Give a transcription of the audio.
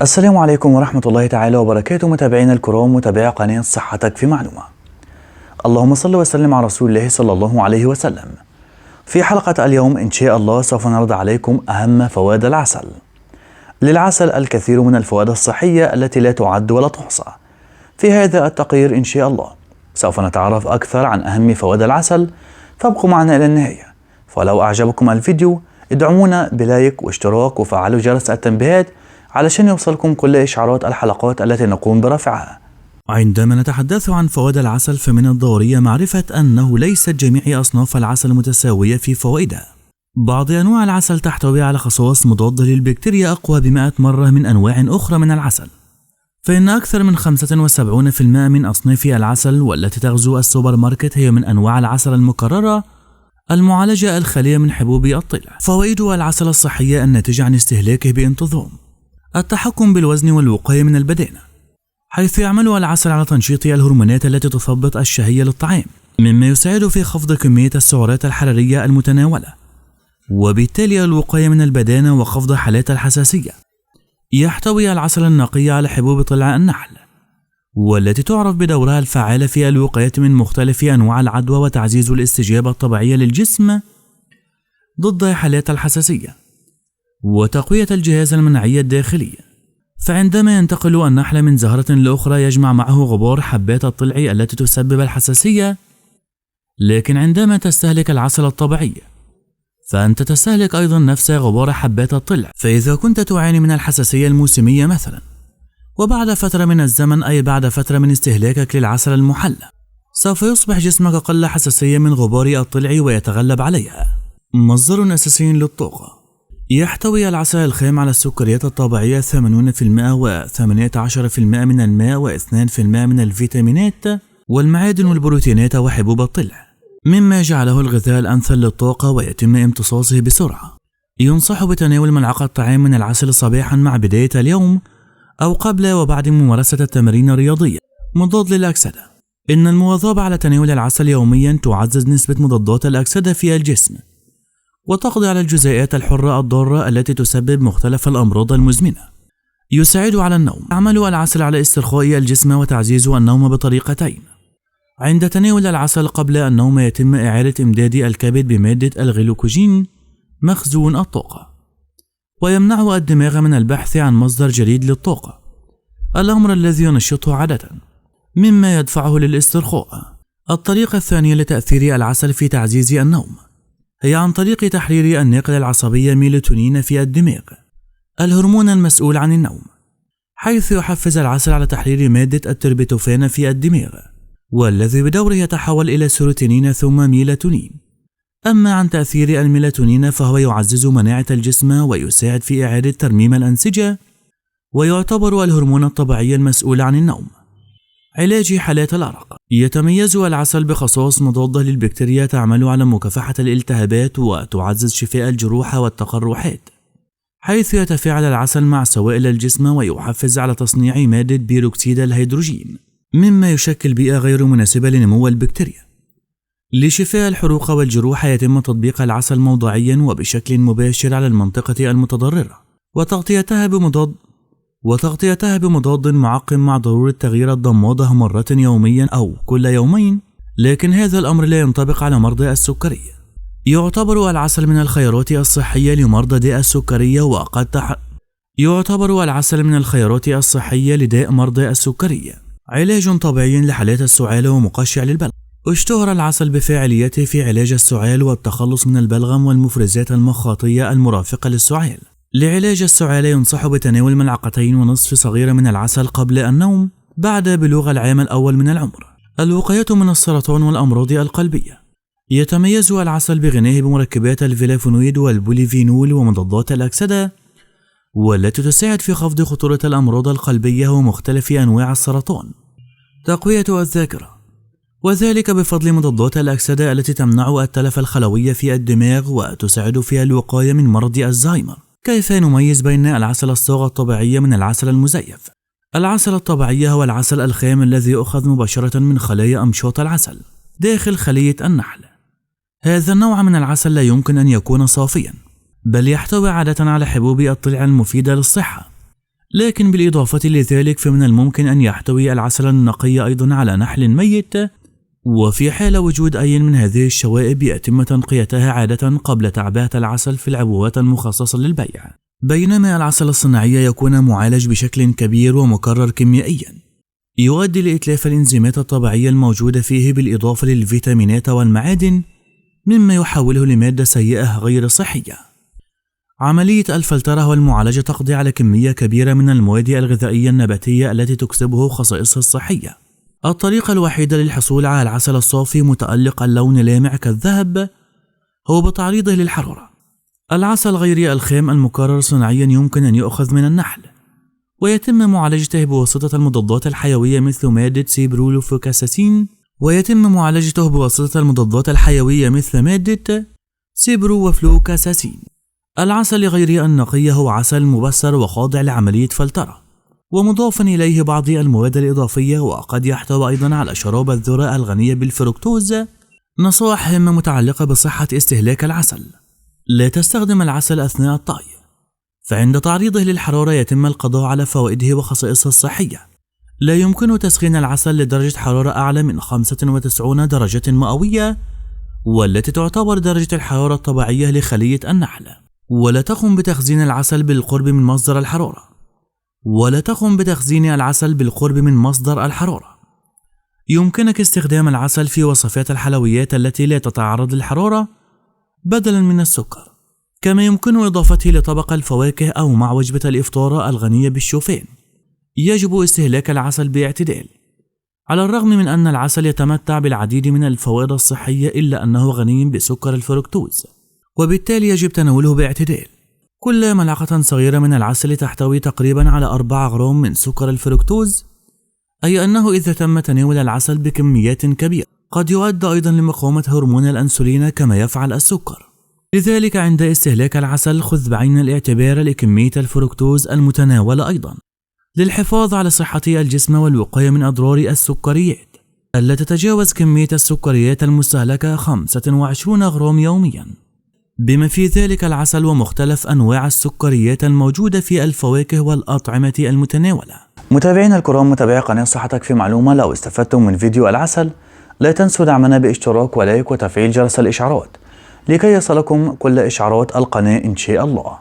السلام عليكم ورحمة الله تعالى وبركاته، متابعينا الكرام، متابعي قناة صحتك في معلومة. اللهم صل وسلم على رسول الله صلى الله عليه وسلم. في حلقة اليوم إن شاء الله سوف نعرض عليكم أهم فوائد العسل. للعسل الكثير من الفوائد الصحية التي لا تعد ولا تحصى. في هذا التقرير إن شاء الله سوف نتعرف أكثر عن أهم فوائد العسل، فابقوا معنا إلى النهاية. فلو أعجبكم الفيديو ادعمونا بلايك واشتراك وفعلوا جرس التنبيهات علشان يوصلكم كل إشعارات الحلقات التي نقوم برفعها. عندما نتحدث عن فوائد العسل فمن الضروري معرفة أنه ليست جميع أصناف العسل متساوية في فوائدها. بعض أنواع العسل تحتوي على خصائص مضادة للبكتيريا أقوى ب100 مرة من أنواع أخرى من العسل، فإن أكثر من 75% من أصناف العسل والتي تغزو السوبر ماركت هي من أنواع العسل المكررة المعالجة الخالية من حبوب الطلع. فوائد العسل الصحية الناتجة عن استهلاكه بانتظام: التحكم بالوزن والوقاية من البدانة، حيث يعمل العسل على تنشيط الهرمونات التي تثبط الشهية للطعام، مما يساعد في خفض كمية السعرات الحرارية المتناولة، وبالتالي الوقاية من البدانة وخفض حالات الحساسية. يحتوي العسل النقي على حبوب طلع النحل، والتي تعرف بدورها الفعال في الوقاية من مختلف أنواع العدوى وتعزيز الاستجابة الطبيعية للجسم ضد حالات الحساسية، وتقوية الجهاز المناعي الداخلي. فعندما ينتقل النحل من زهرة لأخرى يجمع معه غبار حبات الطلع التي تسبب الحساسية، لكن عندما تستهلك العسل الطبيعي فأنت تستهلك أيضا نفس غبار حبات الطلع. فإذا كنت تعاني من الحساسية الموسمية مثلا، وبعد فترة من الزمن أي بعد فترة من استهلاكك للعسل المحلى، سوف يصبح جسمك أقل حساسية من غبار الطلع ويتغلب عليها. مصدر أساسي للطاقة: يحتوي العسل الخام على السكريات الطبيعية 80% و18% من الماء و2% من الفيتامينات والمعادن والبروتينات وحبوب الطلع، مما جعله الغذاء الأمثل للطاقة ويتم امتصاصه بسرعة. ينصح بتناول ملعقة طعام من العسل صباحا مع بداية اليوم أو قبل وبعد ممارسة التمارين الرياضية. مضاد للأكسدة: إن المواظبة على تناول العسل يوميا تعزز نسبة مضادات الأكسدة في الجسم، وتقضي على الجزيئات الحرة الضارة التي تسبب مختلف الأمراض المزمنة. يساعد على النوم: يعمل العسل على استرخاء الجسم وتعزيز النوم بطريقتين. عند تناول العسل قبل النوم يتم إعادة إمداد الكبد بمادة الغلوكوجين مخزون الطاقة، ويمنع الدماغ من البحث عن مصدر جديد للطاقة، الأمر الذي ينشطه عادة، مما يدفعه للاسترخاء. الطريقة الثانية لتأثير العسل في تعزيز النوم هي عن طريق تحرير الناقل العصبي ميلاتونين في الدماغ، الهرمون المسؤول عن النوم، حيث يحفز العسل على تحرير مادة التربتوفان في الدماغ، والذي بدوره يتحول إلى سيروتونين ثم ميلاتونين. أما عن تأثير الميلاتونين فهو يعزز مناعة الجسم ويساعد في إعادة ترميم الأنسجة، ويعتبر الهرمون الطبيعي المسؤول عن النوم. علاج حالات الأرق: يتميز العسل بخصائص مضادة للبكتيريا تعمل على مكافحة الالتهابات وتعزز شفاء الجروح والتقرحات، حيث يتفاعل العسل مع سوائل الجسم ويحفز على تصنيع مادة بيروكسيد الهيدروجين، مما يشكل بيئة غير مناسبة لنمو البكتيريا. لشفاء الحروق والجروح يتم تطبيق العسل موضعيا وبشكل مباشر على المنطقة المتضررة، وتغطيتها بمضاد معقم مع ضرورة تغيير الضمادة مرة يوميا أو كل يومين، لكن هذا الأمر لا ينطبق على مرضى السكرية. يعتبر العسل من الخيارات الصحية لمرضى داء السكرية، يعتبر العسل من الخيارات الصحية لداء مرضى السكرية. علاج طبيعي لحالات السعال ومقشع للبلغم: اشتهر العسل بفاعليته في علاج السعال والتخلص من البلغم والمفرزات المخاطية المرافقة للسعال. لعلاج السعال ينصح بتناول 2.5 معلقة صغيرة من العسل قبل النوم بعد بلوغ العام الأول من العمر. الوقاية من السرطان والأمراض القلبية: يتميز العسل بغناه بمركبات الفلافونويد والبوليفينول ومضادات الأكسدة، والتي تساعد في خفض خطورة الأمراض القلبية ومختلف أنواع السرطان. تقوية الذاكرة: وذلك بفضل مضادات الأكسدة التي تمنع التلف الخلوي في الدماغ وتساعد في الوقاية من مرض الزهايمر. كيف نميز بين العسل الصاغ الطبيعي من العسل المزيف؟ العسل الطبيعي هو العسل الخام الذي يؤخذ مباشرة من خلايا أمشاط العسل داخل خلية النحل. هذا النوع من العسل لا يمكن أن يكون صافيا، بل يحتوي عادة على حبوب الطلع المفيدة للصحة لكن بالإضافة لذلك فمن الممكن أن يحتوي العسل النقي أيضا على نحل ميت، وفي حال وجود أي من هذه الشوائب يتم تنقيتها عادة قبل تعبئة العسل في العبوات المخصصة للبيع، بينما العسل الصناعي يكون معالج بشكل كبير ومكرر كيميائيا يؤدي لإتلاف الإنزيمات الطبيعية الموجودة فيه بالإضافة للفيتامينات والمعادن، مما يحوله لمادة سيئة غير صحية. عملية الفلترة والمعالجة تقضي على كمية كبيرة من المواد الغذائية النباتية التي تكسبه خصائصها الصحية. الطريقة الوحيدة للحصول على العسل الصافي متألق اللون لامع كالذهب هو بتعريضه للحرارة. العسل غير الخام المكرر صناعيا يمكن أن يؤخذ من النحل ويتم معالجته بواسطة المضادات الحيوية مثل مادة سيبرولوفلوكاساسين. العسل غير النقي هو عسل مبستر وخاضع لعملية فلترة ومضافا إليه بعض المواد الإضافية، وقد يحتوي أيضا على شراب الذرة الغنية بالفركتوز. نصائح هامة متعلقة بصحة استهلاك العسل: لا تستخدم العسل أثناء الطهي، فعند تعريضه للحرارة يتم القضاء على فوائده وخصائصه الصحية. لا يمكن تسخين العسل لدرجة حرارة أعلى من 95 درجة مئوية، والتي تعتبر درجة الحرارة الطبيعية لخلية النحل. ولا تقم بتخزين العسل بالقرب من مصدر الحرارة. يمكنك استخدام العسل في وصفات الحلويات التي لا تتعرض للحرارة بدلا من السكر، كما يمكن إضافته لطبق الفواكه أو مع وجبة الإفطار الغنية بالشوفان. يجب استهلاك العسل باعتدال. على الرغم من أن العسل يتمتع بالعديد من الفوائد الصحية إلا أنه غني بسكر الفركتوز، وبالتالي يجب تناوله باعتدال. كل ملعقة صغيرة من العسل تحتوي تقريبا على 4 غرام من سكر الفركتوز، أي أنه إذا تم تناول العسل بكميات كبيرة قد يؤدي أيضا لمقاومة هرمون الأنسولين كما يفعل السكر. لذلك عند استهلاك العسل خذ بعين الاعتبار لكمية الفركتوز المتناولة أيضا، للحفاظ على صحة الجسم والوقاية من أضرار السكريات التي تتجاوز كمية السكريات المستهلكة 25 غرام يوميا، بما في ذلك العسل ومختلف أنواع السكريات الموجودة في الفواكه والأطعمة المتناولة. متابعينا الكرام، متابعي قناة صحتك في معلومة، لو استفدتم من فيديو العسل لا تنسوا دعمنا باشتراك ولايك وتفعيل جرس الإشعارات لكي يصلكم كل إشعارات القناة إن شاء الله.